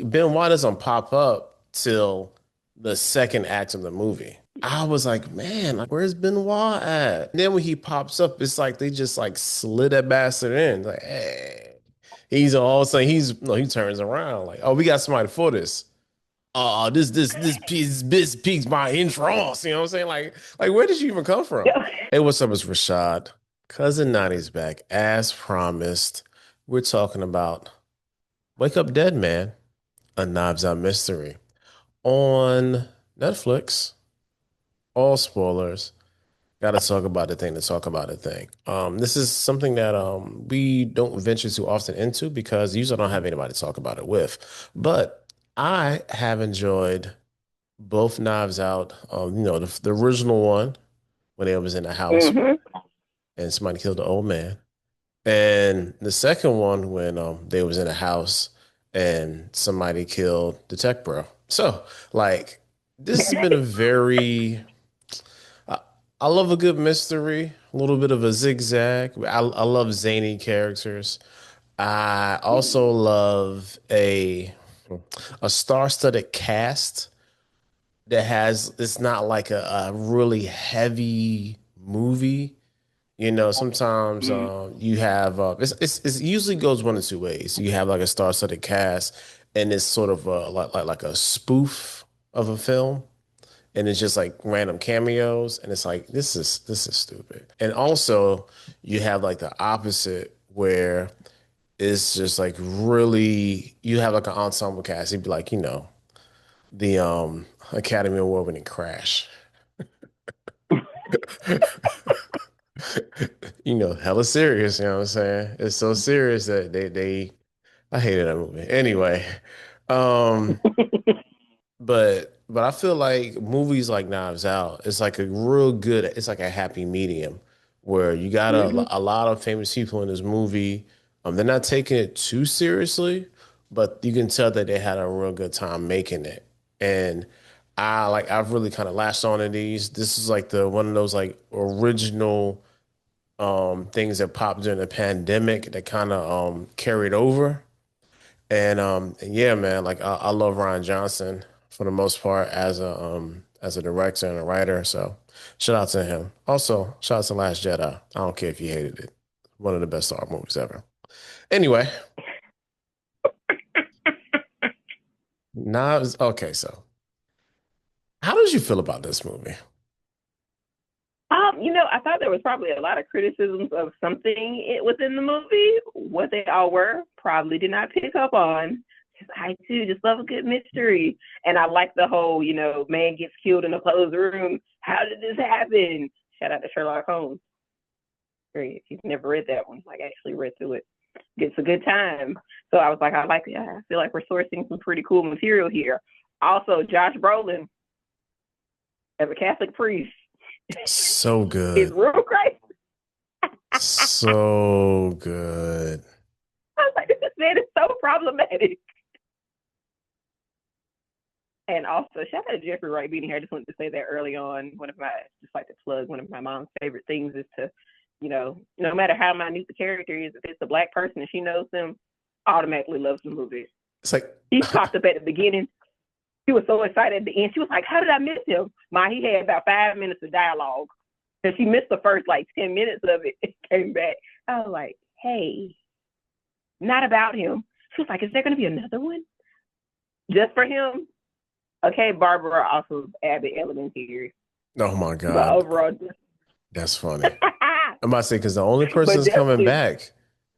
Benoit doesn't pop up till the second act of the movie. I was like, man, like, where's Benoit at? And then when he pops up, it's like they just like slid that bastard in. Like, hey, he's all of a sudden he's no, he turns around like, oh, we got somebody for this. This piques my interest. You know what I'm saying? Like, where did you even come from? Hey, what's up? It's Rashad. Cousin Nani's back, as promised. We're talking about Wake Up Dead Man, a Knives Out mystery on Netflix. All spoilers. Got to talk about the thing to talk about the thing. This is something that we don't venture too often into because usually I don't have anybody to talk about it with. But I have enjoyed both Knives Out. The original one when it was in the house Hmm. and somebody killed the old man, and the second one when they was in a house and somebody killed the tech bro. So like this has been a very I, I love a good mystery, a little bit of a zigzag. I love zany characters. I also love a star-studded cast that has it's not like a really heavy movie. You know, sometimes you have it usually goes one of two ways. You have like a star-studded cast, and it's sort of like a spoof of a film, and it's just like random cameos, and it's like this is stupid. And also you have like the opposite where it's just like really you have like an ensemble cast. You'd be like, the Academy Award winning Crash. Hella serious, you know what I'm saying? It's so serious that they I hated that movie. Anyway, um, but I feel like movies like Knives Out, it's like a real good, it's like a happy medium where you got Hmm. a lot of famous people in this movie. They're not taking it too seriously, but you can tell that they had a real good time making it. And I've really kind of latched on to these. This is like the one of those like original things that popped during the pandemic that kind of carried over. And yeah, man, like I love Rian Johnson for the most part as a director and a writer. So shout out to him. Also, shout out to Last Jedi. I don't care if you hated it. One of the best Star Wars movies ever. Anyway, now okay, so how did you feel about this movie? I thought there was probably a lot of criticisms of something within the movie. What they all were, probably did not pick up on. Because I too just love a good mystery, and I like the whole, man gets killed in a closed room. How did this happen? Shout out to Sherlock Holmes. Great. If you've never read that one, like actually read through it, it's a good time. So I was like, I like it. I feel like we're sourcing some pretty cool material here. Also, Josh Brolin as a Catholic priest So is good. real crazy. So good. I was like, this man is so problematic. And also, shout out to Jeffrey Wright being here. I just wanted to say that early on. Just like to plug one of my mom's favorite things is to, no matter how minute the character is, if it's a black person and she knows them, automatically loves the movie. It's like He popped up at the beginning. She was so excited at the end. She was like, how did I miss him? He had about 5 minutes of dialogue. And she missed the first like 10 minutes of it and came back. I was like, hey, not about him. She was like, is there going to be another one? Just for him? Okay, Barbara also added element here. oh my But God. overall, just That's funny. I'm about to say because the only person but that's coming definitely, back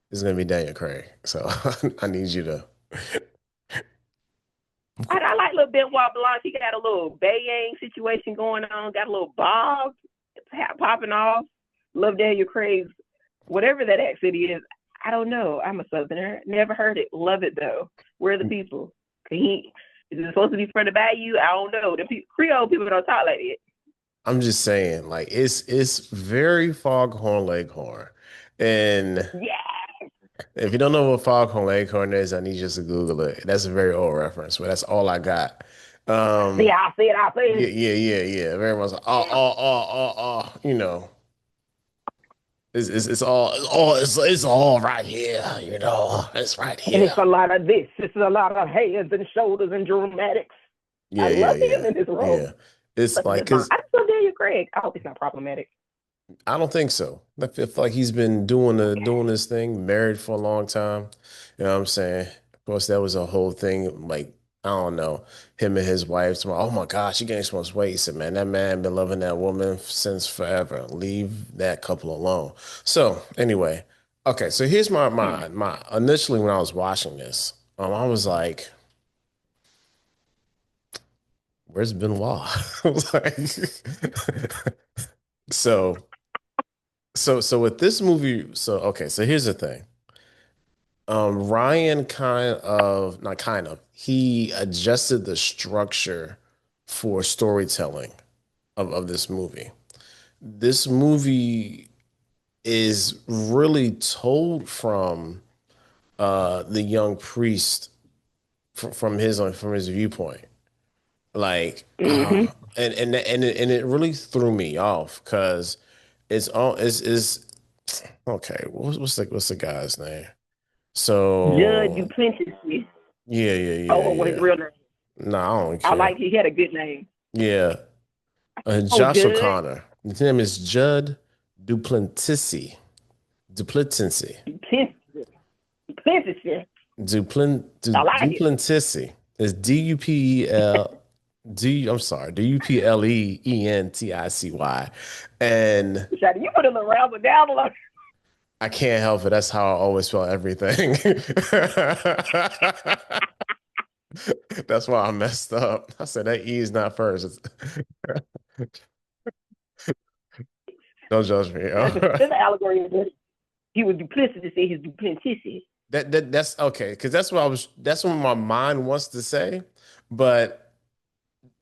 is gonna be Daniel Craig. So I need you to. I like little Benoit Blanc. He got a little Bayang situation going on, got a little Bob popping off. Love Daniel Craig's, whatever that accent is. I don't know. I'm a Southerner. Never heard it. Love it though. Where are the people? Is it supposed to be from the bayou? I don't know. Creole people don't talk like it. I'm just saying, like it's very Foghorn Leghorn, and Yeah. if you don't know what Foghorn Leghorn is, I need you to Google it. That's a very old reference, but that's all I got. See, Um, I see it. I see yeah, yeah, yeah, yeah. Very much like, it. you know. it's all right here, you know. It's right And here. it's a lot of this. It's a lot of heads and shoulders and dramatics. I Yeah, yeah, love him yeah, in this role. yeah. It's Such a like good song. because I still Daniel Craig. I hope it's not problematic. I don't think so. I feel like he's been doing this thing, married for a long time. You know what I'm saying? Of course, that was a whole thing. Like, I don't know, him and his wife. Oh my gosh, he gained so much weight. He said, man, that man been loving that woman since forever. Leave that couple alone. So anyway, okay. So here's my initially when I was watching this, I was like, where's Benoit? I was like, so so with this movie, so okay, so here's the thing. Ryan not kind of, he adjusted the structure for storytelling of this movie. This movie is really told from the young priest from his viewpoint. Like Mm-hmm. and it really threw me off because it's all is okay. What's the guy's name? Judge So Duplantis. yeah, yeah, Oh, yeah, what his yeah. real name? No, I don't I care. like he had a good name. Yeah, Oh, Josh Judge O'Connor. His name is Judd Duplantis. Duplantis. Duplantis. Duplantis. I like it. Duplantis is I'm sorry, Dupleenticy. And Shawty, you put a little razzle dazzle on. I can't help it. That's how I always spell everything. That's why I messed up. I said that E is not first. Don't judge me. There's an allegory in it. He was duplicitous to say he's duplantis. That's okay, because that's what my mind wants to say, but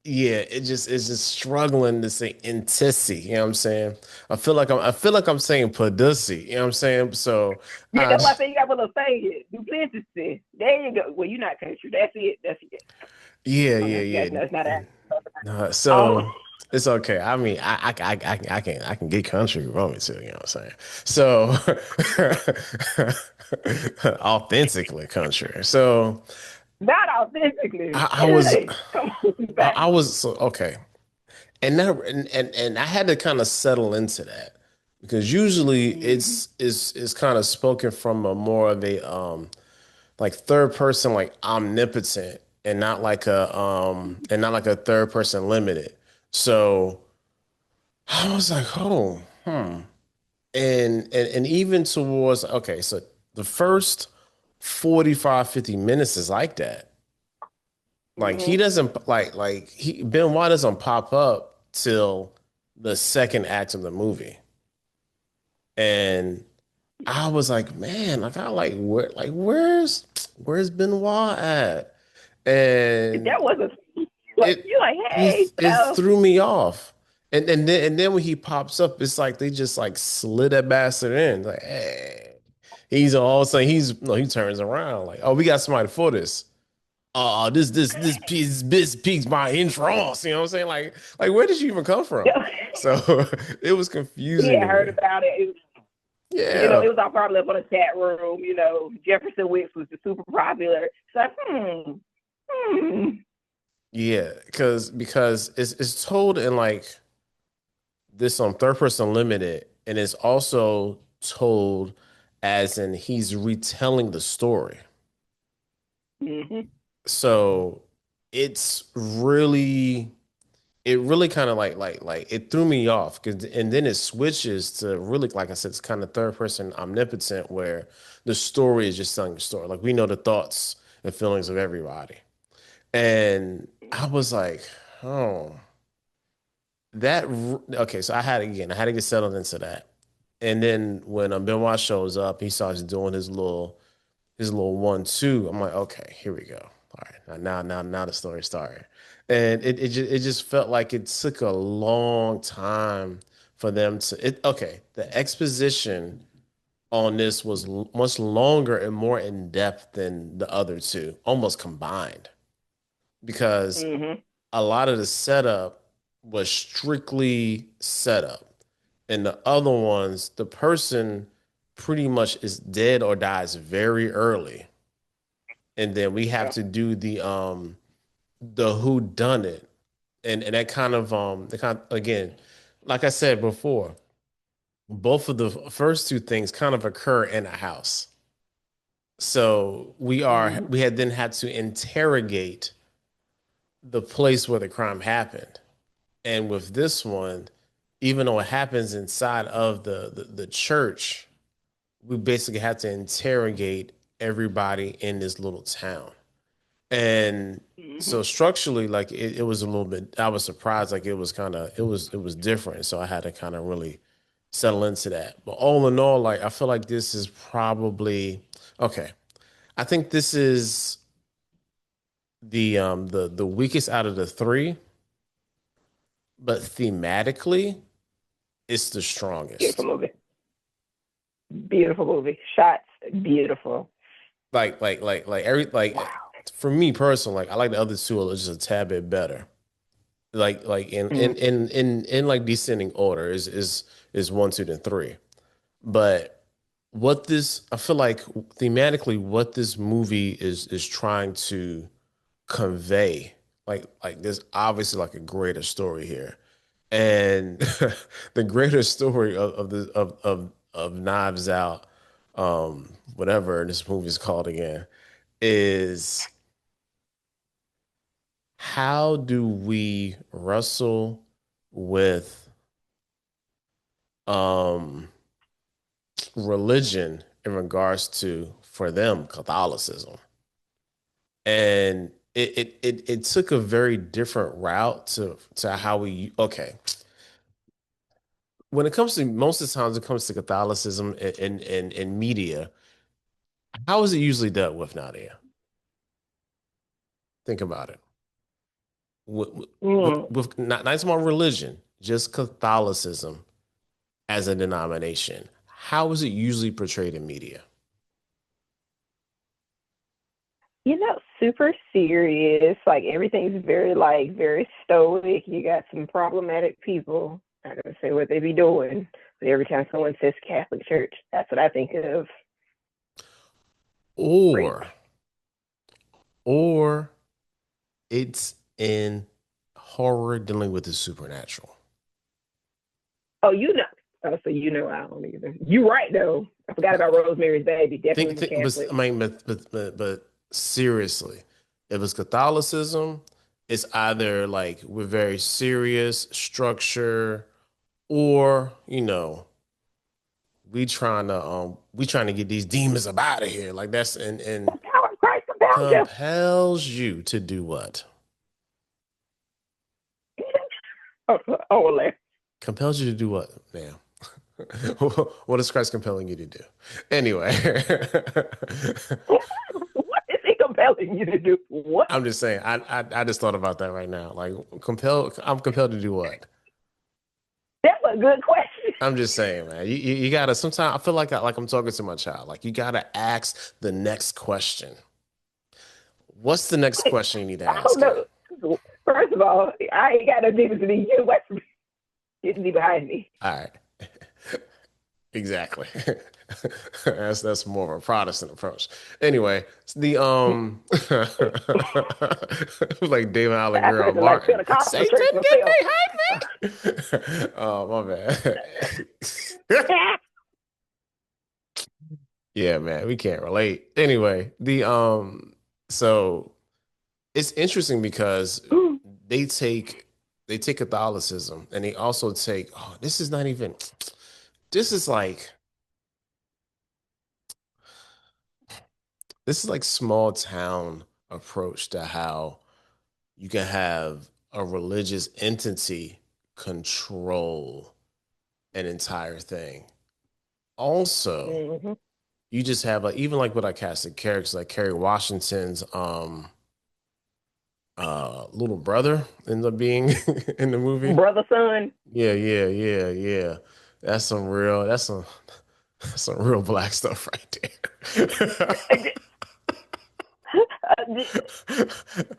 yeah, it's just struggling to say intissi, you know what I'm saying? I feel like I'm saying padussy, you know what I'm saying? So Yeah, I that's why I say you got to put a say it. Duplantis. There you go. Well, you're not country. That's it. That's it. yeah, Oh, yeah, yeah. that's not that. No, Um, so it's okay. I mean, I can get country if you want me to, you know what I'm saying? So authentically country. So not authentically. I was Hey, come on back. I was so okay. And that and I had to kind of settle into that because usually Mm-hmm. it's kind of spoken from a more of a like third person like omnipotent and not like a third person limited. So I was like, oh, and even towards okay, so the first 45, 50 minutes is like that. Like he Mm-hmm. doesn't like he Benoit doesn't pop up till the second act of the movie. And I was like, man, like I like where's Benoit at? And That wasn't like it you like, hey, it so threw me off. And then when he pops up, it's like they just like slid that bastard in. Like, hey, he's all of a sudden he's no, he turns around like, oh, we got somebody for this. This piques my interest. You know what I'm saying? Like where did you even come from? So it was he confusing had to heard me. about it. Yeah. It was all probably up on the chat room. Jefferson Wicks was the super popular. So, Yeah, because it's told in like this third person limited, and it's also told as in he's retelling the story. mm-hmm. So it's really it really kind of like it threw me off because and then it switches to really like I said it's kind of third person omnipotent where the story is just telling the story. Like we know the thoughts and feelings of everybody. And I was like, oh, okay, so I had to get settled into that. And then when Benoit shows up, he starts doing his little 1-2. I'm like, okay, here we go. All right, now the story started, and it just felt like it took a long time for them to it. Okay, the exposition on this was much longer and more in depth than the other two, almost combined, because Mm-hmm. a lot of the setup was strictly setup. And the other ones, the person pretty much is dead or dies very early. And then we have Yeah. to do the who done it. And that kind of the kind again, like I said before, both of the first two things kind of occur in a house. So Mhm. we had then had to interrogate the place where the crime happened. And with this one, even though it happens inside of the church, we basically had to interrogate everybody in this little town. And Mhm. so structurally, like it was a little bit, I was surprised, like it was different. So I had to kind of really settle into that. But all in all, like I feel like this is probably okay. I think this is the weakest out of the three, but thematically, it's the Beautiful strongest. movie. Beautiful movie. Shots beautiful. Like Wow. for me personally, like I like the other two are just a tad bit better. Like Mm. in like descending order is one, two, then three. But what this I feel like thematically what this movie is trying to convey, like there's obviously like a greater story here. And the greater story of Knives Out, whatever this movie is called again, is how do we wrestle with um religion in regards to for them Catholicism. And it took a very different route to how we okay. When it comes to most of the times it comes to Catholicism and media, how is it usually dealt with, Nadia? Think about it. Mm. With not talking about religion, just Catholicism as a denomination. How is it usually portrayed in media? Super serious. Like everything's very very stoic. You got some problematic people. I don't say what they be doing, but every time someone says Catholic Church, that's what I think of. Great. Or or it's in horror dealing with the supernatural. Oh, so I don't either. You right though. I forgot about Rosemary's Baby. Definitely was But Catholic. I mean, but seriously, if it's Catholicism, it's either like we're very serious structure, or we trying to get these demons up out of here. Like that's and The power of Christ compels you. compels you to do what? Oh, Compels you to do what, ma'am? What is Christ compelling you to do? Anyway, what is he compelling you to do? What? I'm just saying. I just thought about that right now. Like I'm compelled to do what? That's a good question. I'm just saying, man. You gotta. Sometimes I feel like I'm talking to my child. Like you gotta ask the next question. What's the next question you need to I don't ask him? know. First of all, I ain't got no demons in you. What's getting me behind me? All right. Exactly. That's more of a Protestant approach. Anyway, it's the like David Allen That Girl person like Martin. Pentecostal Satan, church get themselves. behind me. Oh my bad. Yeah, man, we can't relate. Anyway, the so it's interesting because they take they take Catholicism and they also take this is not even this is like this is like small town approach to how you can have a religious entity control an entire thing. Also, Mm-hmm. you just have like even like what I casted characters like Kerry Washington's little brother ends up being in the movie. Brother, son. Yeah. That's some real that's some real black stuff right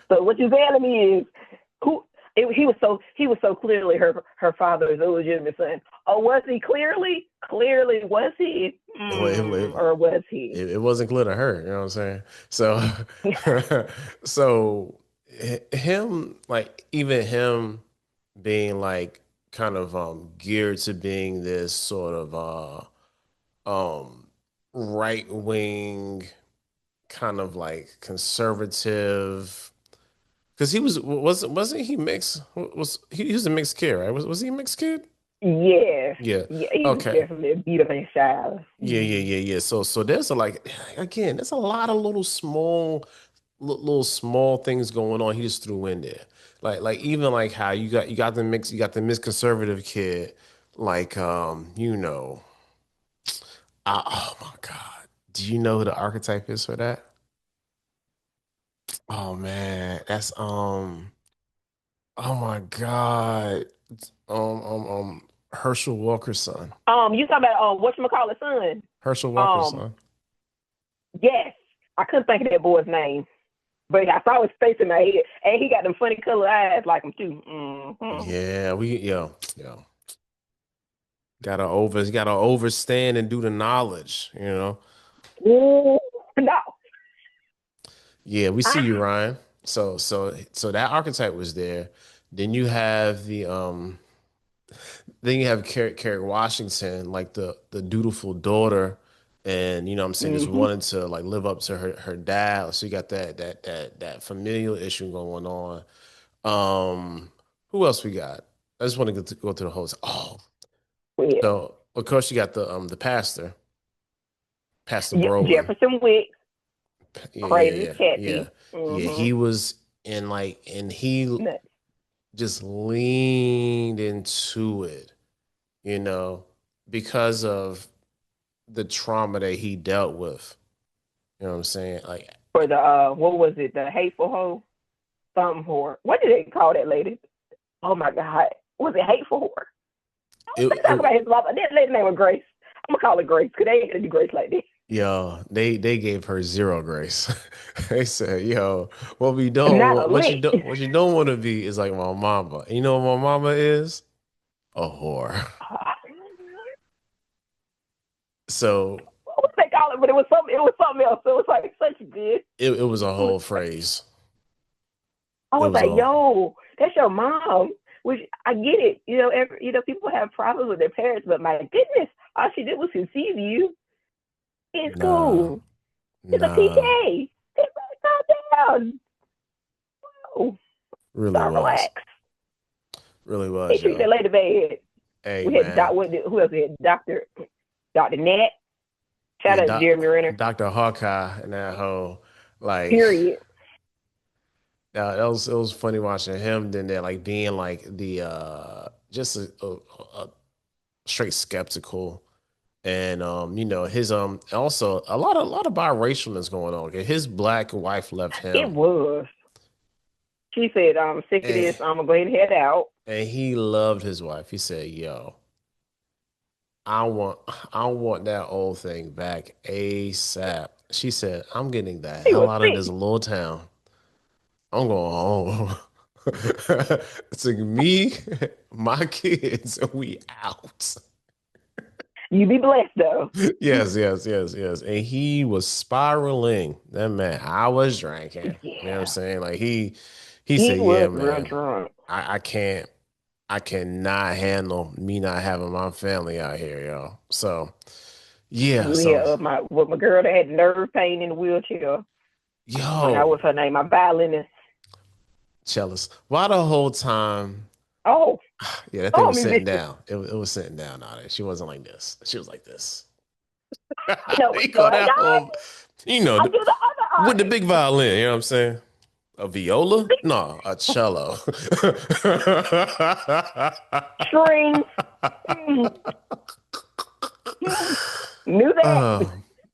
So what you're telling me is who? He was so clearly her father's illegitimate son. Oh, was he clearly was he, or was he? it wasn't clear to her, you know what I'm saying? So, so him, like even him being like kind of geared to being this sort of right wing kind of like conservative because wasn't he mixed he was a mixed kid, right? Was he a mixed kid? Yes, Yeah. yeah, he was Okay. definitely a beat up in child. Yeah. So there's a like again, there's a lot of little small little small things going on he just threw in there. Like even like how you got the mixed conservative kid like oh my God. Do you know who the archetype is for that? Oh man, that's oh my God. Herschel Walker's son. You talking about whatchamacallit son? Herschel Walker's Um, son. yes, I couldn't think of that boy's name, but I saw his face in my head, and he got them funny colored eyes like him too. Mm-hmm. Yeah, yo. Gotta overstand and do the knowledge, you know. Ooh, no, Yeah, we see I you, Ryan. So that archetype was there. Then you have then you have Kerry Washington, like the dutiful daughter, and you know what I'm saying, just mm-hmm. wanted to like live up to her dad. So you got that familial issue going on. Who else we got? I just want to go through the whole. Oh, Yeah, so of course you got the pastor, Pastor Brolin. Jefferson Wicks, crazy as Yeah. Kathy. Yeah, Mm-hmm. he was in like, and he Nuts. just leaned into it, you know, because of the trauma that he dealt with. You know what I'm saying? Like, For the what was it? The hateful hoe, something whore. What did they call that lady? Oh my God, was it hateful whore? it, Let's talk it about his mother. That lady's name was Grace. I'm gonna call her Grace because they ain't gonna do Grace like this. yo, they gave her zero grace. They said, yo, what we don't Not a want, lick. what you don't want to be is like my mama. You know what my mama is? A whore. So What was they call it? But it was something. It was something else. It was like such good. it was a It was whole phrase. I It was was like, all yo, that's your mom. Which I get it. People have problems with their parents, but my goodness, all she did was conceive you in nah, school. It's a nah, PK. Calm down. Oh, really start was. relax. Really They was, treat that yo. lady bad. Hey We had man. who else? We had Doctor Nat. Shout Yeah, out to Jeremy Renner. Dr. Hawkeye and that whole like Period. it was funny watching him then there like being like the just a straight skeptical and his also a lot of biracialness going on. Okay? His black wife left It him was. She said, "I'm sick of and this. I'm gonna go ahead and head out." he loved his wife. He said, "Yo, I want I want that old thing back ASAP." She said, "I'm getting the She hell was out of sick. this little town. I'm going home." It's like me, my kids, and we out. You be blessed though. Yes. And he was spiraling. That man, I was drinking. You know what I'm Yeah, saying? Like he he said, "Yeah, was real man, drunk. I can't, I cannot handle me not having my family out here, yo." So yeah, so Yeah, my girl that had nerve pain in the wheelchair. That yo, was her name. My violinist. Cellist. Why the whole time? Oh, Yeah, that thing oh, was sitting musician. down. It was sitting down on it. She wasn't like this. She was like this. No, You no, go I down got. home, you know, I do the other with the artist. big violin, you know what I'm saying? A viola? No, a cello. Strings. Mm, knew that. Oh,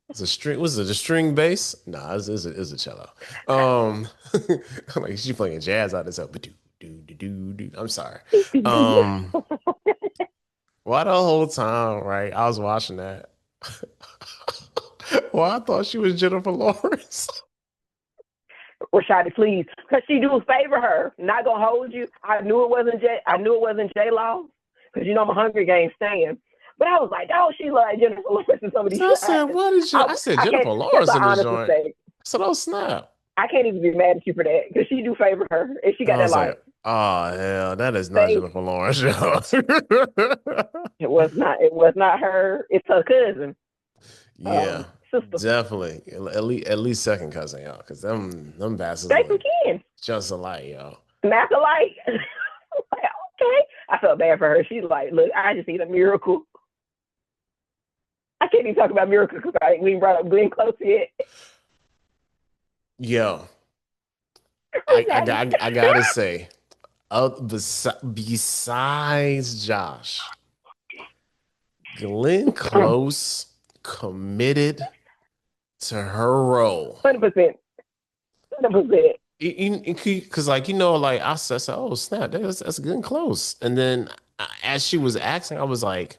it's a string. Was it a string bass? Nah, it's a cello. Like she playing jazz out this up. I'm sorry. Um, why the whole time, right? I was watching that. Well, I thought she was Jennifer Lawrence. Rashadi, please, because she do favor her. Not gonna hold you. I knew it wasn't J. I knew it wasn't J Law, because you know I'm a Hunger Games fan. But I was like, oh, she like Jennifer Lawrence in some of these So I said, shots. what did you? I said I Jennifer can't. That's Lawrence an in this honest joint. mistake. So don't snap. I can't even be mad at you for that because she do favor her, and she got I that was like, like oh hell, that is not face. Jennifer Lawrence, yo. It was not. It was not her. It's her cousin, Yeah, sister. definitely. At least second cousin, y'all, because them bastards They some look kin. just alike, y'all. Mac alike. Like, okay. I felt bad for her. She's like, look, I just need a miracle. I can't even talk about miracles because we ain't brought up Glenn Close yet. Yo, I I Daddy. got I gotta say, besides Josh, Glenn Close committed to her role. 100%. 100%. Because like like I said, oh snap, that's Glenn Close. And then as she was acting, I was like,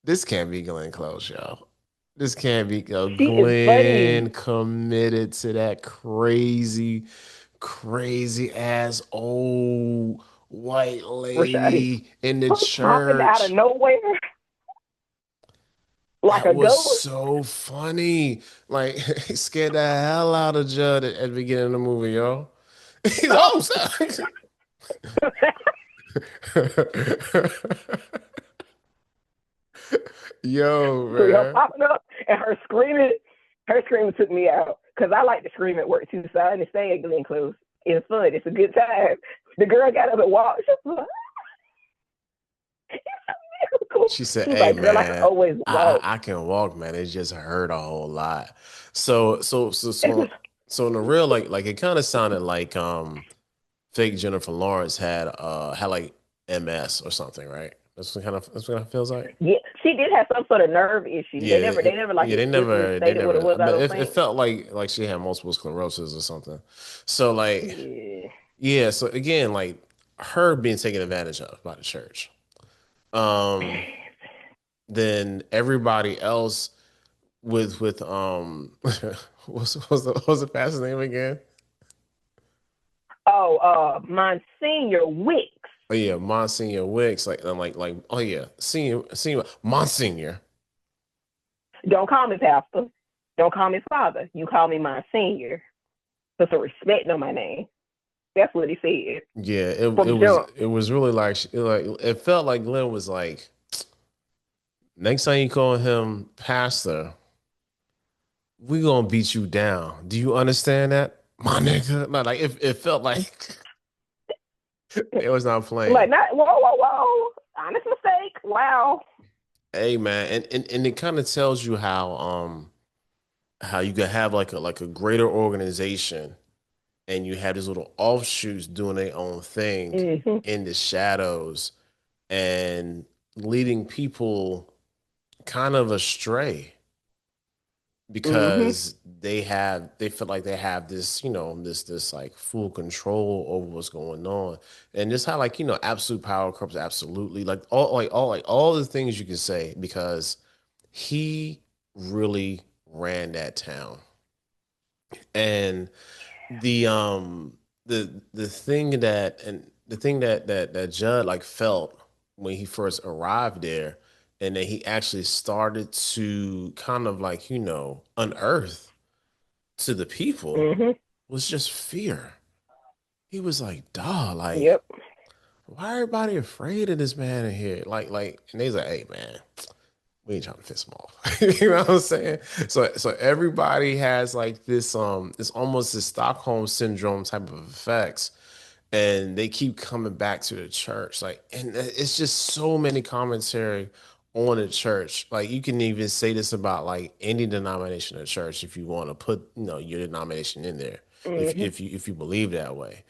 this can't be Glenn Close, y'all. This can't be She is funny. Glenn committed to that crazy, crazy ass old white Rashadi. lady in the Popping out of church. nowhere like That a was ghost. so funny. Like, he scared the hell out of Judd at the beginning of the movie, yo. He's like, oh, Oh, snap. Yo, her man. popping up and her screaming took me out because I like to scream at work too, so I understand Glenn Close. It's fun. It's a good time. The girl got up and walked. She was like, it's a miracle. She said, She was "Hey like, girl, I can man, always I, walk. I I can walk, man. It just hurt a whole lot." So in the real, like it kind of sounded like fake Jennifer Lawrence had like MS or something, right? That's what it feels like. Yeah, she did have some sort of nerve issue. Yeah, They never like yeah, they explicitly never, they stated what it never, was, I but don't it think. felt like she had multiple sclerosis or something. So like, Yeah. yeah. So again, like her being taken advantage of by the church. Um, then everybody else with what's the pastor's name again? Oh, Monsignor Wicks. Oh yeah, Monsignor Wicks. Like I'm like oh yeah, senior Monsignor. Don't call me pastor. Don't call me father. You call me Monsignor. Put some respect on my name. That's what he said Yeah, it from was jump. it was really like it felt like Glenn was like, next time you call him pastor, we gonna beat you down. Do you understand that, my nigga? Like it felt like they was not playing. Like, not, whoa, whoa, whoa. Honest mistake. Wow. Hey man, and it kind of tells you how you could have like a greater organization and you have these little offshoots doing their own thing Mm-hmm. in the shadows and leading people kind of astray Mm-hmm. because they feel like they have this this like full control over what's going on, and just how like absolute power corrupts absolutely, like all the things you can say because he really ran that town. And the thing that Judd like felt when he first arrived there, and then he actually started to kind of like unearth to the people, Mm-hmm. was just fear. He was like, "Dog, like, Yep. why everybody afraid of this man in here?" And he's like, "Hey, man, we ain't trying to piss him off." You know what I'm saying? So everybody has like it's almost this Stockholm syndrome type of effects, and they keep coming back to the church. Like, and it's just so many commentary on the church. Like, you can even say this about like any denomination of church if you want to put your denomination in there, if Mm-hmm. if you believe that way,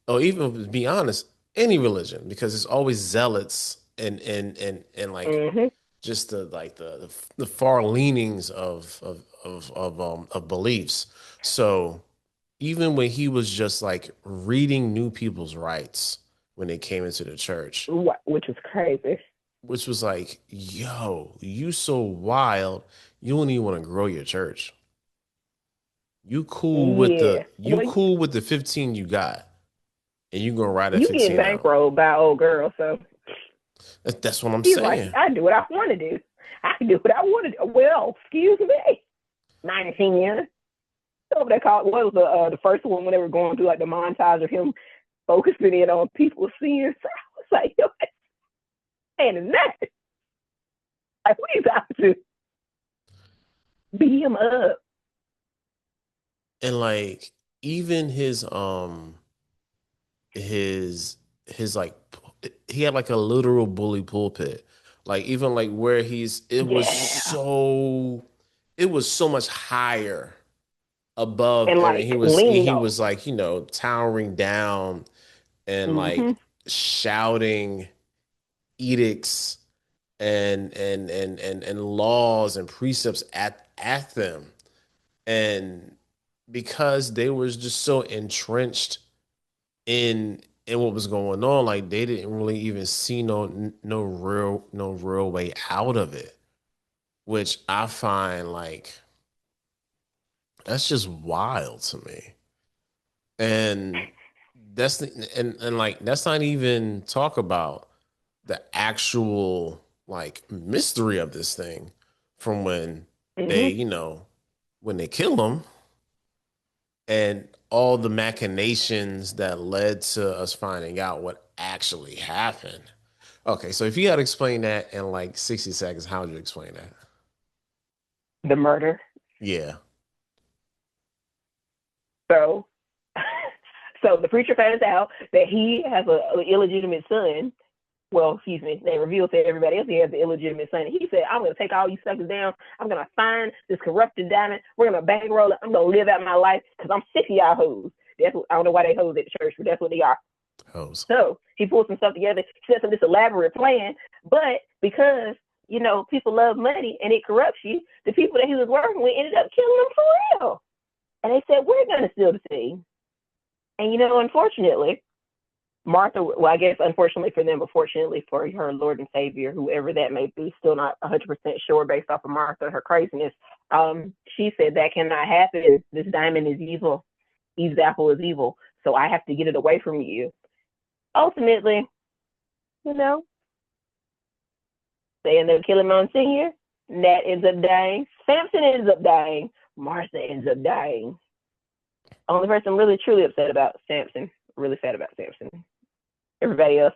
or even to be honest, any religion, because it's always zealots and like Mm-hmm. just the far leanings of beliefs. So even when he was just like reading new people's rights when they came into the church, Which is crazy. which was like, yo, you so wild, you don't even want to grow your church. Yeah. you Well, cool with the 15 you got, and you gonna ride that you getting 15 out. bankrolled by old girl, so That's what I'm he's like, saying. I do what I want to do. I can do what I want to do. Well, excuse me, 19 years. So they call what was the first one when they were going through like the montage of him focusing in on people's sins. So I was like, yo, man, is that like we got to beat him up? And like even his like he had like a literal bully pulpit. Like even like where Yeah, it was so much higher above and everything. like leaning He on. was like, you know, towering down and Mm-hmm. like shouting edicts and laws and precepts at them. And because they was just so entrenched in what was going on, like they didn't really even see no real way out of it, which I find like that's just wild to me. And and like that's not even talk about the actual like mystery of this thing from when they, Mm-hmm. you know, when they kill him and all the machinations that led to us finding out what actually happened. Okay, so if you had to explain that in like 60 seconds, how would you explain that? The murder. Yeah. So, so the preacher finds out that he has an illegitimate son. Well, excuse me, they reveal to everybody else he has an illegitimate son. He said, I'm going to take all you suckers down. I'm going to find this corrupted diamond. We're going to bankroll it. I'm going to live out my life because I'm sick of y'all hoes. That's what, I don't know why they hoes at the church, but that's what they are. Hose. So he pulls some stuff together, sets up this elaborate plan. But because, you know, people love money and it corrupts you, the people that he was working with ended up killing him for real. And they said, we're going to steal the thing. And, you know, unfortunately, Martha, well, I guess unfortunately for them, but fortunately for her Lord and Savior, whoever that may be, still not 100% sure based off of Martha, her craziness. She said that cannot happen. This diamond is evil. Eve's apple is evil. So I have to get it away from you. Ultimately, you know, they end up killing Monsignor. Nat ends up dying. Samson ends up dying. Martha ends up dying. Only person I'm really truly upset about Samson. Really sad about Samson. Everybody else.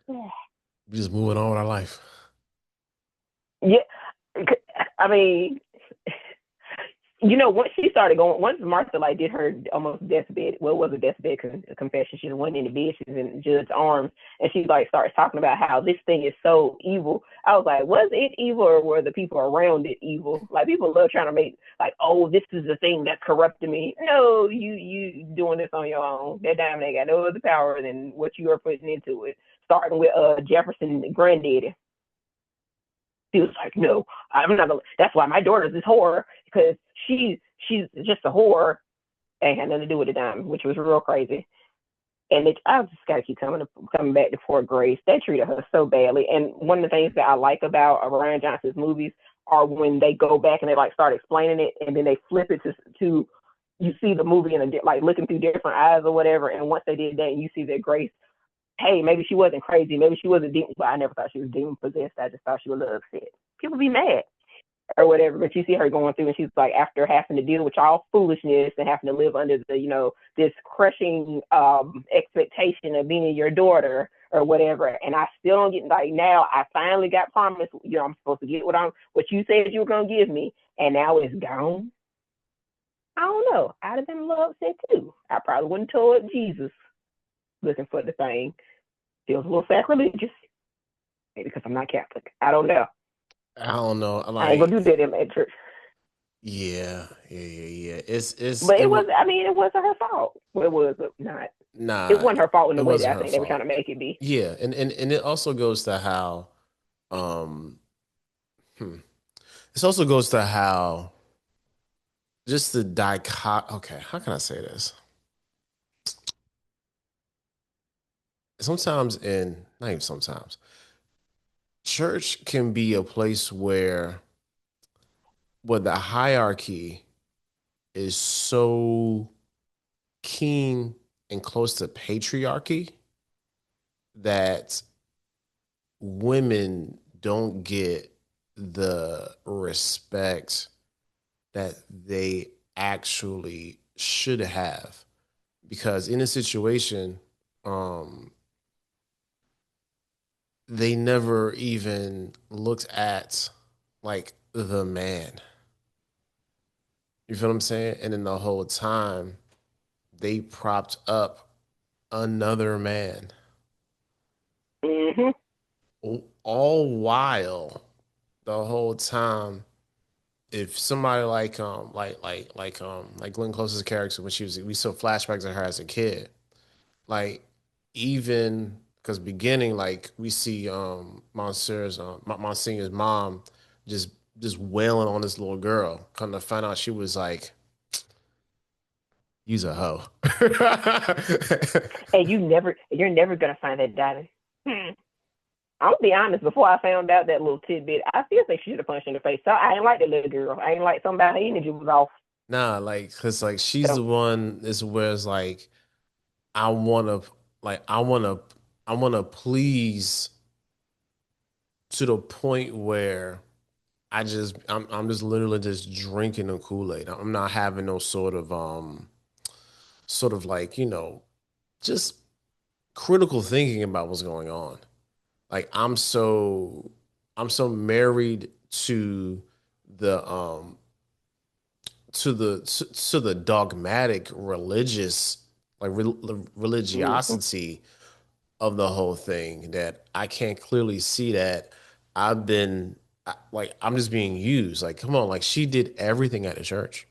We just moving on with our life. Yeah, I mean, you know, once she started going, once Martha like did her almost deathbed, well, it was a deathbed confession. She went in the bed, she's in Judge's arms, and she like starts talking about how this thing is so evil. I was like, was it evil or were the people around it evil? Like people love trying to make like, oh, this is the thing that's corrupting me. No, you doing this on your own. That diamond ain't got no other power than what you are putting into it. Starting with Jefferson granddaddy. He was like, no, I'm not gonna. That's why my daughter's this whore because she's just a whore. Ain't had nothing to do with the diamond, which was real crazy. And I just gotta keep coming back to Poor Grace. They treated her so badly. And one of the things that I like about Rian Johnson's movies are when they go back and they like start explaining it, and then they flip it to you see the movie in a like looking through different eyes or whatever. And once they did that, and you see that Grace, hey, maybe she wasn't crazy, maybe she wasn't demon. Well, I never thought she was demon possessed. I just thought she was a little upset. People be mad or whatever, but you see her going through, and she's like, after having to deal with all foolishness and having to live under the, you know, this crushing expectation of being your daughter or whatever. And I still don't get like now. I finally got promised, you know, I'm supposed to get what you said you were gonna give me, and now it's gone. I don't know. I'd have been a little upset too. I probably wouldn't have told Jesus looking for the thing. Feels a little sacrilegious. Maybe because I'm not Catholic. I don't know. I don't know. I ain't gonna do Like, that in my church. yeah. But it was, I mean, it wasn't her fault. Well, it was not. It nah, wasn't her fault in it the way wasn't that I her think they were trying fault. to make it be. Yeah, and it also goes to how um hmm. This also goes to how just the dichot okay, how can I say this? Sometimes in not even sometimes, church can be a place where Well, the hierarchy is so keen and close to patriarchy that women don't get the respect that they actually should have. Because in a situation, um, they never even looked at like the man. You feel what I'm saying? And then the whole time they propped up another man. Mm-hmm. All while the whole time, if somebody like Glenn Close's character when she was we saw flashbacks of her as a kid, like even because beginning like we see Monseigneur's mom just just wailing on this little girl. Come to find out she was like, use a hoe. And you're never gonna find that daddy. I'm gonna be honest. Before I found out that little tidbit, I still think she should have punched in the face. So I ain't like that little girl. I ain't like somebody her energy was off. Nah, like, cause like she's the So one is where it's like I wanna like I wanna please to the point where I'm just literally just drinking the Kool-Aid. I'm not having no sort of like, just critical thinking about what's going on. Like I'm so married to the to the dogmatic religious like mm-hmm. religiosity of the whole thing that I can't clearly see that I've been like I'm just being used. Like, come on, like she did everything at the church.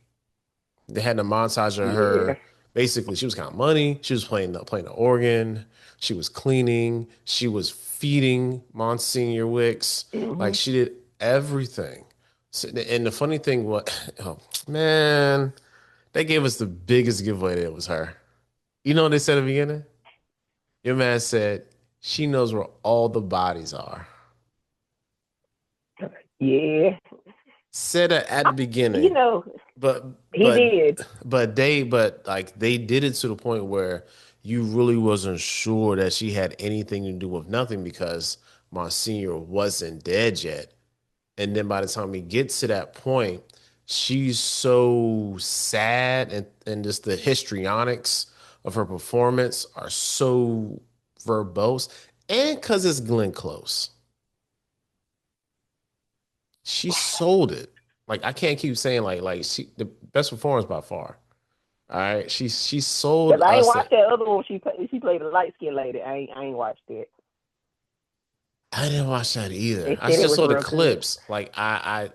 They had a montage of Yeah. her. Basically, she was counting money. She was playing the organ. She was cleaning. She was feeding Monsignor Wicks. Like Mm-hmm. she did everything. So, and the funny thing was, oh man, they gave us the biggest giveaway that it was her. You know what they said at the beginning? Your man said she knows where all the bodies are. Yeah. Said it at I, the you beginning, know, but he but did. but like they did it to the point where you really wasn't sure that she had anything to do with nothing because Monsignor wasn't dead yet. And then by the time we get to that point, she's so sad and just the histrionics of her performance are so verbose. And because it's Glenn Close, she sold it. Like I can't keep saying like she the best performance by far. All right. She sold Cause I ain't us watched that. that other one. She played a light skinned lady. I ain't watched it. I didn't watch that either. They I said it just was saw the real good. clips. Like I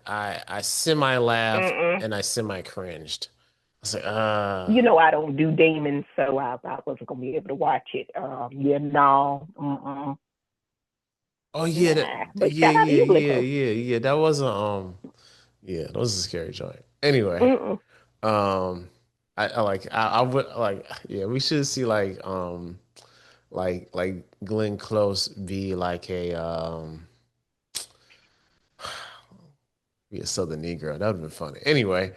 semi laughed Mm-mm. and I semi cringed. I was like, You know I don't do demons, so I wasn't gonna be able to watch it. Yeah, no. Mm-mm. oh yeah, Nah. But yeah, shout out to yeah, you, yeah, Blinko. yeah, yeah. That was a yeah, that was a scary joint. Anyway, Mm-mm. I like I would like yeah, we should see like Glenn Close be like a be a Southern Negro. That would have been funny. Anyway,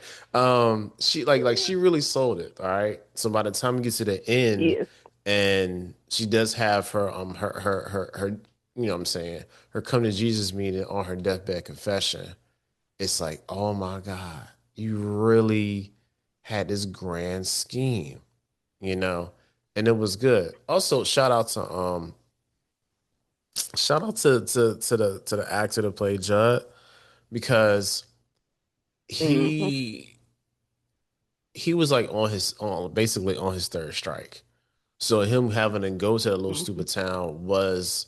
she like she really sold it. All right. So by the time we get to the end, Yes. and she does have her you know what I'm saying, her come to Jesus meeting on her deathbed confession. It's like, oh my God, you really had this grand scheme, you know, and it was good. Also, shout out to the actor that played Judd because Mm-hmm. he he was like on basically on his third strike. So him having to go to that little Mm-hmm. stupid town was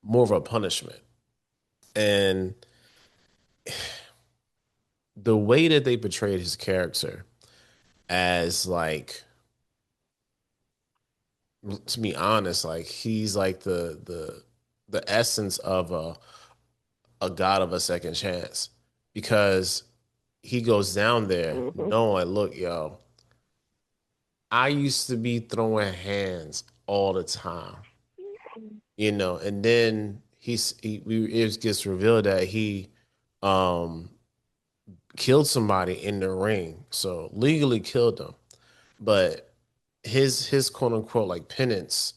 more of a punishment. And the way that they portrayed his character as like to be honest, like he's like the essence of a god of a second chance because he goes down there Mm-hmm. knowing, look, yo, I used to be throwing hands all the time, and then it gets revealed that he um killed somebody in the ring, so legally killed them. But his quote unquote like penance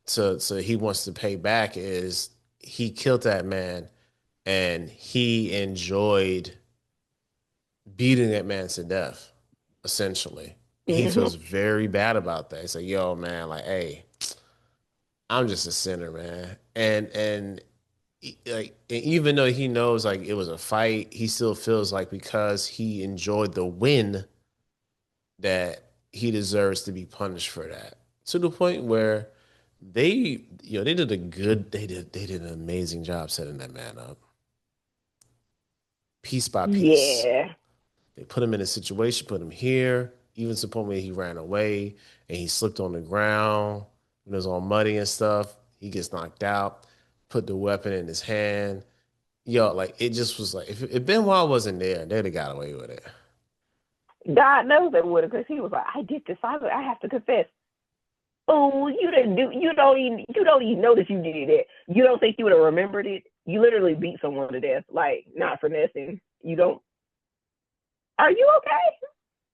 to he wants to pay back is he killed that man and he enjoyed beating that man to death, essentially. He Mm-hmm. feels very bad about that. He's like, yo, man, like, hey, I'm just a sinner, man. And like even though he knows like it was a fight, he still feels like because he enjoyed the win that he deserves to be punished for that. To the point where they did a good they did an amazing job setting that man up piece by piece. Yeah. They put him in a situation, put him here. Even supposedly he ran away and he slipped on the ground. It was all muddy and stuff. He gets knocked out. Put the weapon in his hand. Yo, like it just was like if Benoit wasn't there, they'd have got away with it. God knows they would have, because he was like, I did this. I have to confess. Oh, you didn't do. You don't even notice you did it. You don't think you would have remembered it. You literally beat someone to death, like not finessing. You don't. Are you okay?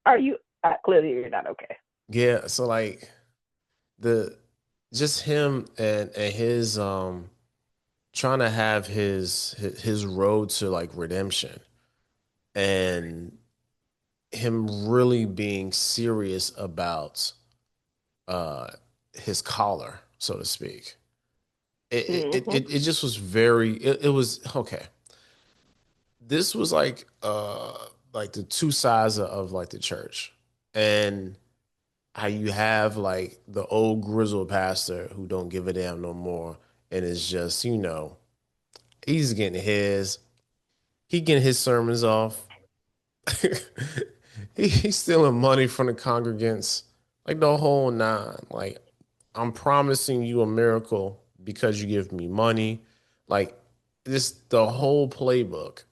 Are you? Clearly, you're not okay. Yeah, so like the just him and his trying to have his road to like redemption and him really being serious about uh his collar, so to speak. Mm-hmm. It just was very it was okay. This was like the two sides of like the church. And how you have like the old grizzled pastor who don't give a damn no more and is just, he's getting he getting his sermons off. He's stealing money from the congregants, like the whole nine. Like, I'm promising you a miracle because you give me money. Like, this the whole playbook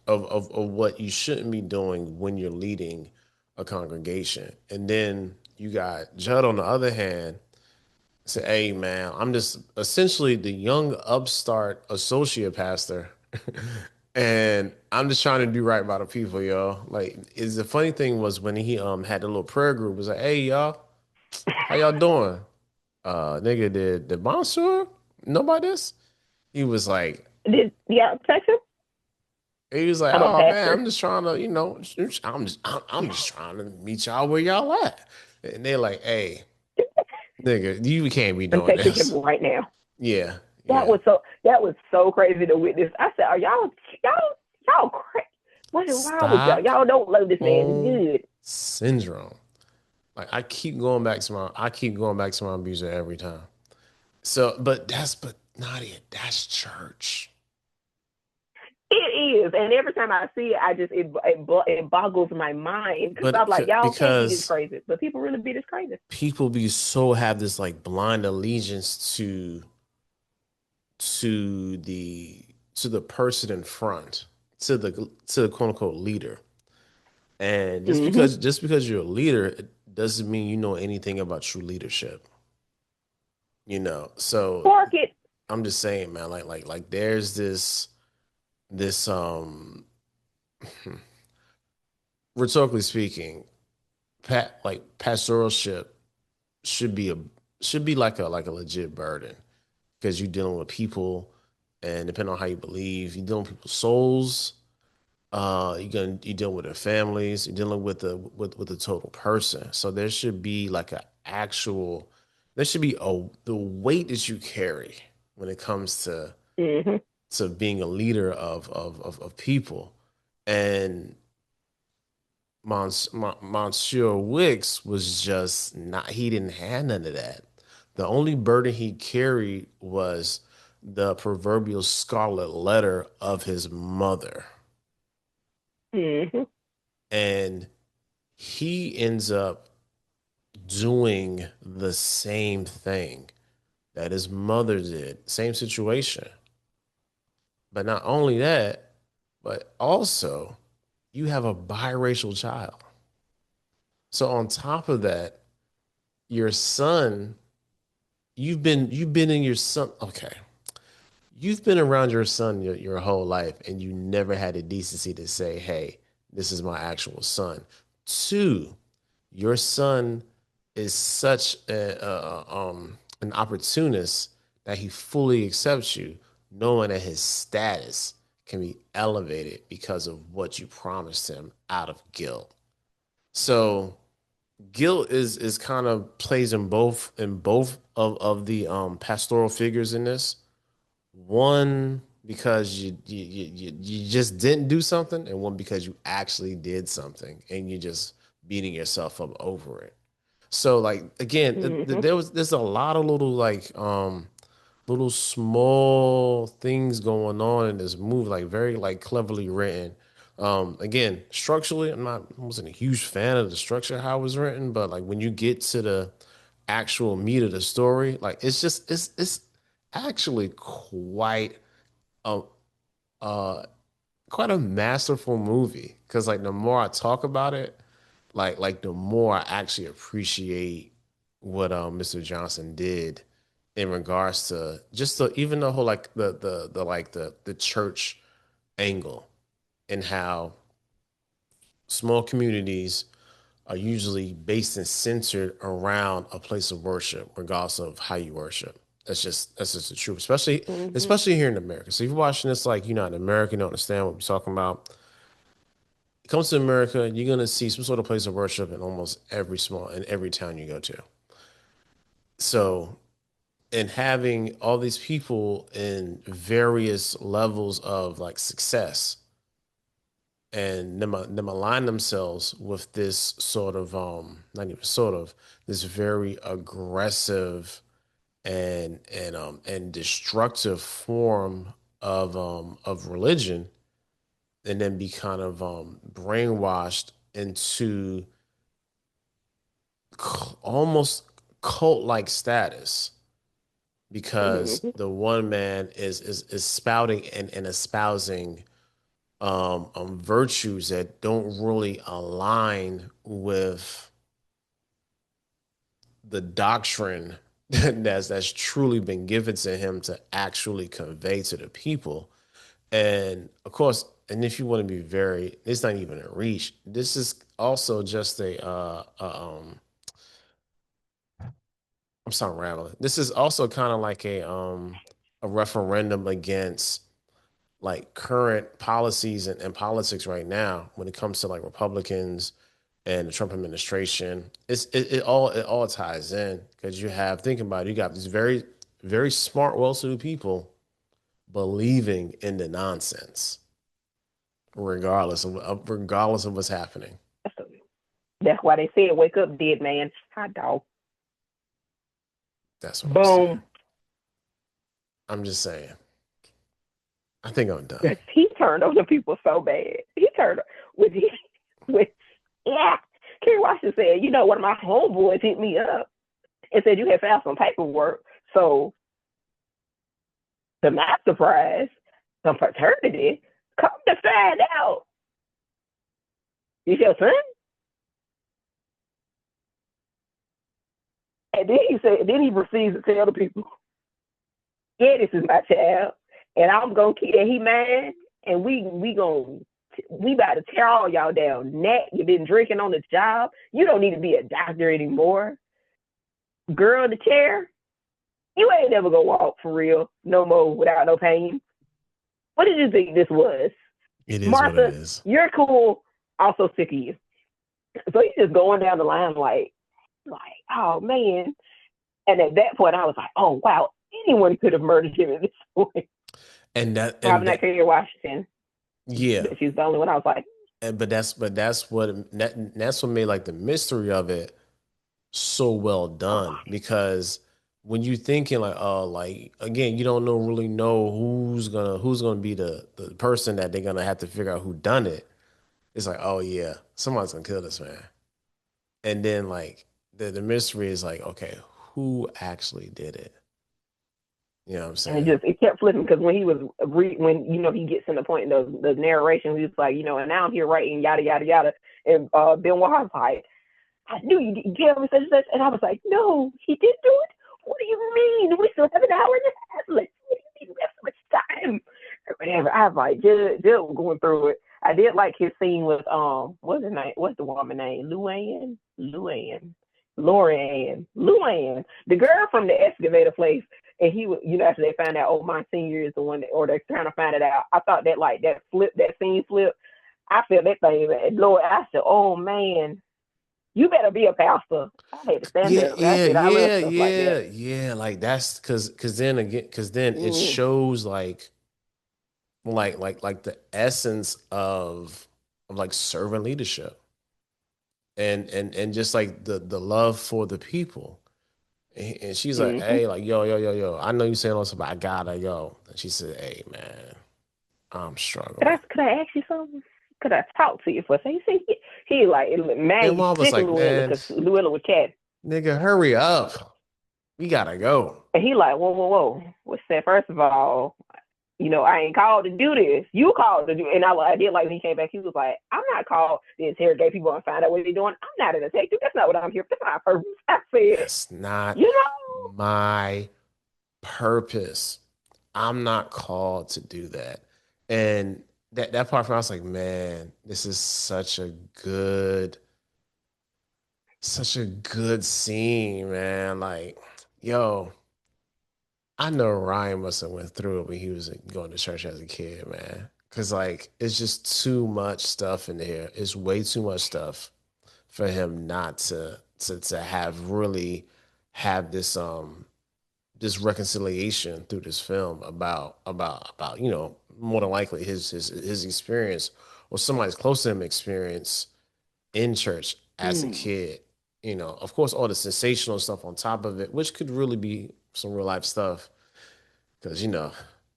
of what you shouldn't be doing when you're leading a congregation. And then you got Judd on the other hand say, hey man, I'm just essentially the young upstart associate pastor. And I'm just trying to do right by the people, y'all. Like, is the funny thing was when he had the little prayer group, was like, hey y'all, how y'all doing? Nigga, did Monsieur know about this? He was like, Did yeah, text him? he was like, I'm a oh man, pastor. I'm just trying to, I'm just trying to meet y'all where y'all at. And they're like, hey, nigga, you can't be I'm doing texting him this. right now. Yeah, That yeah. was so crazy to witness. I said, "Are y'all crazy? What is wrong with y'all? Y'all don't love this man. He's Stockholm good." syndrome. Like I keep going back to my abuser every time. So, but Nadia, that's church. It is, and every time I see it, it boggles my mind, because I'm But like, y'all can't be this because crazy, but people really be this crazy. people be so have this like blind allegiance to the to the person in front, to the quote unquote leader. And Mm-hmm. just because you're a leader, it doesn't mean you know anything about true leadership. So Park it. I'm just saying, man, like there's this rhetorically speaking, pastoralship should be a should be like a legit burden because you're dealing with people and depending on how you believe, you're dealing with people's souls. You deal with their families. You're dealing with the total person. So there should be like a actual. There should be the weight that you carry when it comes Mm-hmm. to being a leader of people. And Monsieur Wicks was just not. He didn't have none of that. The only burden he carried was the proverbial scarlet letter of his mother, Mm-hmm. and he ends up doing the same thing that his mother did, same situation. But not only that, but also you have a biracial child. So on top of that, your son, you've been in your son, okay. You've been around your son your whole life and you never had the decency to say, hey, this is my actual son. Two, your son is such an opportunist that he fully accepts you, knowing that his status can be elevated because of what you promised him out of guilt. So guilt is kind of plays in both of the pastoral figures in this. One because you just didn't do something, and one because you actually did something and you're just beating yourself up over it. So like again, Mm-hmm. there's a lot of little like little small things going on in this movie, like very like cleverly written. Again, structurally, I wasn't a huge fan of the structure how it was written, but like when you get to the actual meat of the story, like it's actually a uh quite a masterful movie. Because like the more I talk about it, like the more I actually appreciate what Mr. Johnson did in regards to just even the whole like the church angle and how small communities are usually based and centered around a place of worship, regardless of how you worship. That's just the truth, especially Mm-hmm. especially here in America. So if you're watching this like you're not an American, you don't understand what we're talking about. It comes to America, you're gonna see some sort of place of worship in every town you go to. So and having all these people in various levels of like success and them align themselves with this sort of not even sort of this very aggressive and destructive form of religion and then be kind of brainwashed into almost cult-like status because Mm-hmm. the one man is spouting and espousing virtues that don't really align with the doctrine that's truly been given to him to actually convey to the people. And of course, and if you want to be very, it's not even a reach. This is also just I'm sorry, rambling. This is also kind of like a referendum against like current policies and politics right now when it comes to like Republicans and the Trump administration. It all ties in because you have think about it, you got these very smart, well-to-do people believing in the nonsense, regardless of what's happening. That's why they said, "Wake up, dead man." Hot dog. That's what I'm saying. Boom. I'm just saying. I think I'm done. He turned on the people so bad. He turned with with yeah. Kerry Washington said, one of my homeboys hit me up and said you had found some paperwork. So to my surprise, the fraternity come to find out it's your son. And then he proceeds to tell the people, yeah, this is my child, and I'm gonna keep and he mad, and we about to tear all y'all down. Nat, you been drinking on the job. You don't need to be a doctor anymore. Girl in the chair, you ain't never gonna walk for real no more without no pain. What did you think this was? It is what it Martha, is. you're cool. Also sick of you. So he's just going down the line like, oh man. And at that point, I was like, oh wow, anyone could have murdered him at this point. And that Probably and not that Kerry Washington, yeah. but she's the only one. I was like, But that's what made like the mystery of it so well oh, done because when you thinking like oh like again you don't really know who's gonna be the person that they're gonna have to figure out who done it. It's like oh yeah somebody's gonna kill this man and then like the mystery is like okay who actually did it, you know what I'm and saying? it kept flipping because when he was when he gets in the point in the narration, he's like, and now I'm here writing yada yada yada, and Benoit was like, I knew you didn't kill me such and such, and I was like, no, he didn't do it. What do you mean? We still have an hour and a half left. What do you mean we have so much time? Or whatever. I was like, just going through it. I did like his scene with what's the name? What's the woman name? Luann, the girl from the excavator place. And he was, after they find out, oh, my senior is the one that, or they're trying to find it out. I thought that like that scene flip. I felt that thing, Lord. I said, oh man, you better be a pastor. I had to stand Yeah, up. I yeah, said, I love yeah, stuff like yeah, that. yeah. Like that's because then it Mm, shows like the essence of like servant leadership and just like the love for the people. And she's like, mm-hmm. hey, like, yo. I know you saying all this, but I gotta go. And she said, hey, man, I'm struggling. Could I ask you something? Could I talk to you for a second? He like, man, And you mom was sick of like, Luella man, because Luella was cat. nigga, hurry up. We gotta go. And he like, whoa. Well, said, first of all, I ain't called to do this. You called to do, and I did like when he came back. He was like, I'm not called to interrogate people and find out what they're doing. I'm not a detective. That's not what I'm here for. That's not my purpose. I said, That's not you know, my purpose. I'm not called to do that. And that part for me, I was like, man, this is such a good scene, man. Like, yo, I know Ryan must have went through it when he was going to church as a kid, man. Cause like it's just too much stuff in there. It's way too much stuff for him not to have really have this reconciliation through this film about more than likely his experience or somebody's close to him experience in church as a mm, kid. Of course, all the sensational stuff on top of it, which could really be some real life stuff, because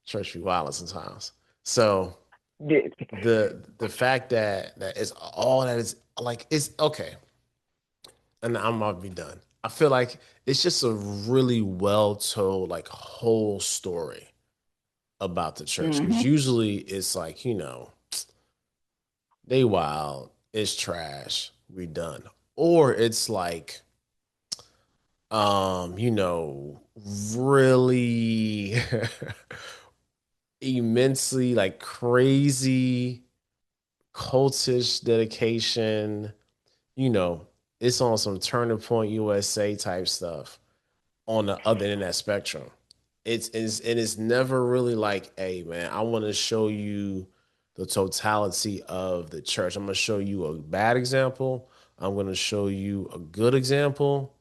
church be wild sometimes. So the fact that it's all that is like it's okay, and I'm gonna be done. I feel like it's just a really well told like whole story about the church, because mm-hmm. usually it's like they wild, it's trash, we done, or it's like you know really immensely like crazy cultish dedication. you know it's on some Turning Point USA type stuff on the other end of that spectrum. It's never really like, hey man, I want to show you the totality of the church. I'm gonna show you a bad example. I'm gonna show you a good example,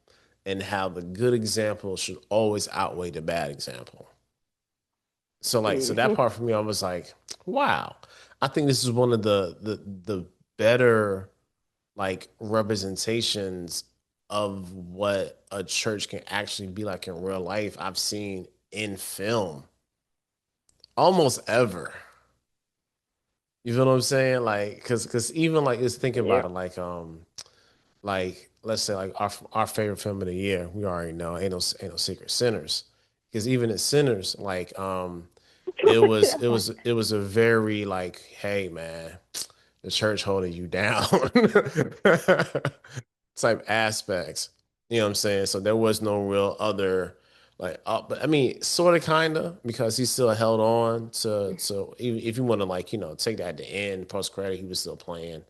and how the good example should always outweigh the bad example. So that Mm-hmm. part for me, I was like, wow. I think this is one of the better like representations of what a church can actually be like in real life I've seen in film almost ever. You feel what I'm saying? Like, cause even like just thinking Yeah. about it, like let's say like our favorite film of the year, we already know ain't no secret, Sinners. Because even in Sinners, like it was a very like, hey man, the church holding you down type aspects. You know what I'm saying? So there was no real other like but I mean sort of kinda, because he still held on to if you want to like, take that at the end, post credit, he was still playing,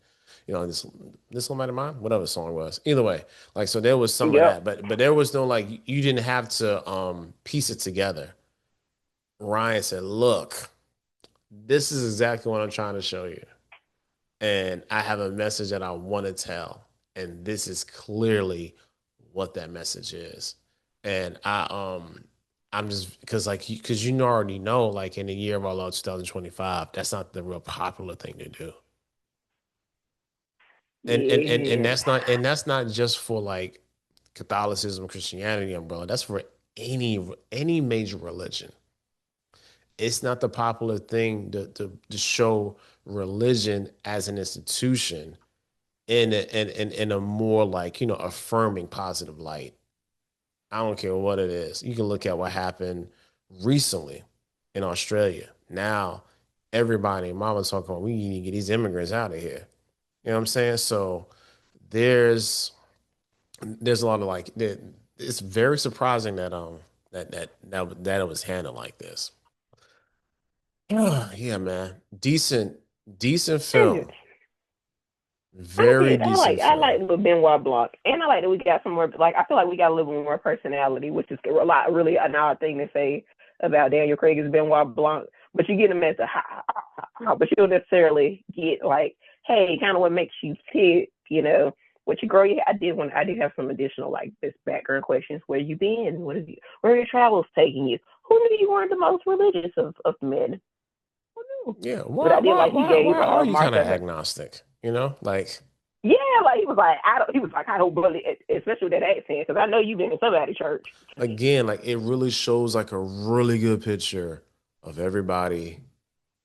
this little matter of mine, whatever the song was. Either way, like so there was some of Yep. that, but there was no like you didn't have to piece it together. Ryan said, look, this is exactly what I'm trying to show you. And I have a message that I want to tell. And this is clearly what that message is. And I'm just because like because already know, like in the year of our Lord 2025, that's not the real popular thing to do. And Yeah. that's not just for like Catholicism, Christianity umbrella. That's for any major religion. It's not the popular thing to show religion as an institution in a more like affirming positive light. I don't care what it is. You can look at what happened recently in Australia. Now everybody, mama's talking about we need to get these immigrants out of here. You know what I'm saying? So there's there's a lot of like it's very surprising that it was handled like this. Yeah, man. Decent Decent And film. I Very did. decent I like film. the Benoit Blanc, and I like that we got some more. Like I feel like we got a little more personality, which is a lot really an odd thing to say about Daniel Craig as Benoit Blanc. But you get him as a but you don't necessarily get like, hey, kind of what makes you tick, you know. What you grow, yeah, I did have some additional like this background questions. Where you been? Where are your travels taking you? Who knew you weren't the most religious of men? Who knew? Yeah. But I did like he gave Why are you kind of Martha. agnostic? You know, like Yeah, like he was like, I don't. He was like, I don't believe, especially with that accent, because I know you've been in somebody's church. again, like it really shows like a really good picture of everybody.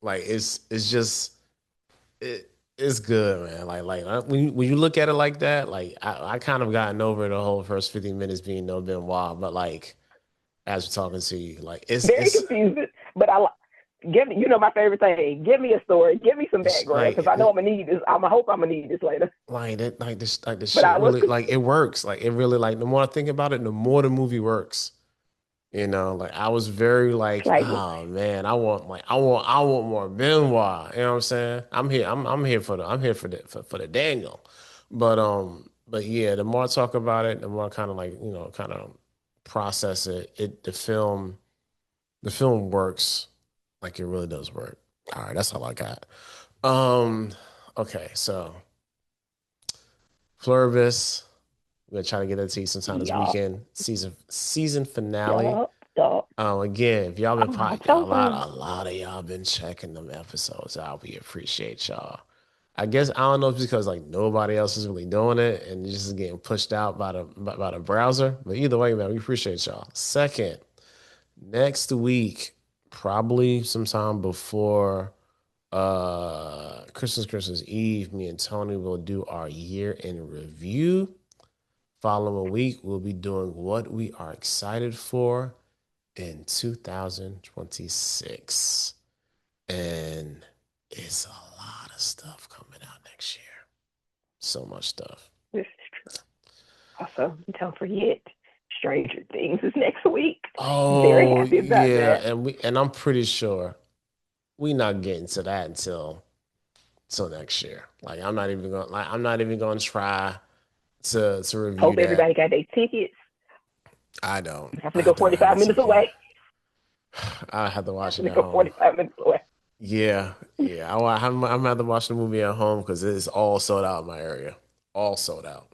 Like it's just it's good, man. When you look at it like that, like I kind of gotten over the whole first 50 minutes being no Benoit, but like as we're talking to you, like Very confusing, but give me, you know, my favorite thing. Give me a story. Give me some it's background, because I know I'm gonna need this. I hope I'm gonna need this later. like this But shit I was really like it works. Like it really like the more I think about it, the more the movie works. You know, like I was very like, like, oh man, I want more Benoit. You know what I'm saying? I'm here for for the Daniel. But yeah, the more I talk about it, the more I kind of like, kind of process it. The film works like it really does work. All right, that's all I got. Um, okay, so Pluribus, we're gonna try to get that to you sometime this y'all, weekend. Season finale. y'all. Again, if y'all been Oh, y'all, so good. a lot of y'all been checking them episodes out. We appreciate y'all. I guess I don't know if it's because like nobody else is really doing it and it's just getting pushed out by the browser. But either way, man, we appreciate y'all. Second, next week, probably sometime before Christmas Eve, me and Tony will do our year in review. Following week, we'll be doing what we are excited for in 2026. And it's a lot of stuff coming out next year. So much stuff. This is true. Also, don't forget, Stranger Things is next week. Very Oh, happy about yeah, that. and I'm pretty sure we not getting to that until next year. I'm not even gonna try to review Hope that. everybody got their tickets. I don't. I'm gonna I go don't have a 45 minutes ticket. away. I have to I'm watch it gonna at go home. 45 minutes away. Yeah, yeah. I'm gonna have to watch the movie at home because it's all sold out in my area. All sold out.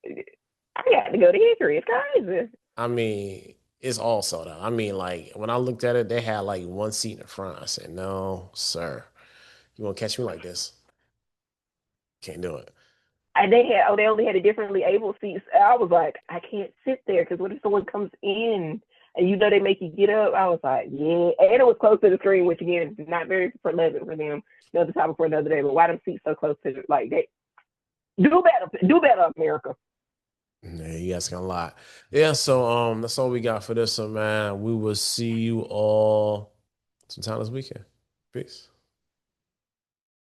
I got to go to Hickory. It's crazy. I mean, it's all sold out. I mean, like when I looked at it, they had like one seat in the front. I said, "No, sir, you won't catch me like this. Can't do it." And they only had a differently able seats. I was like, I can't sit there because what if someone comes in and you know they make you get up? I was like, yeah. And it was close to the screen, which again, not very pleasant for them. Another topic for another day. But why them seats so close to like they do better, America. Yeah, you asking a lot. Yeah, so that's all we got for this one, man. We will see you all sometime this weekend. Peace.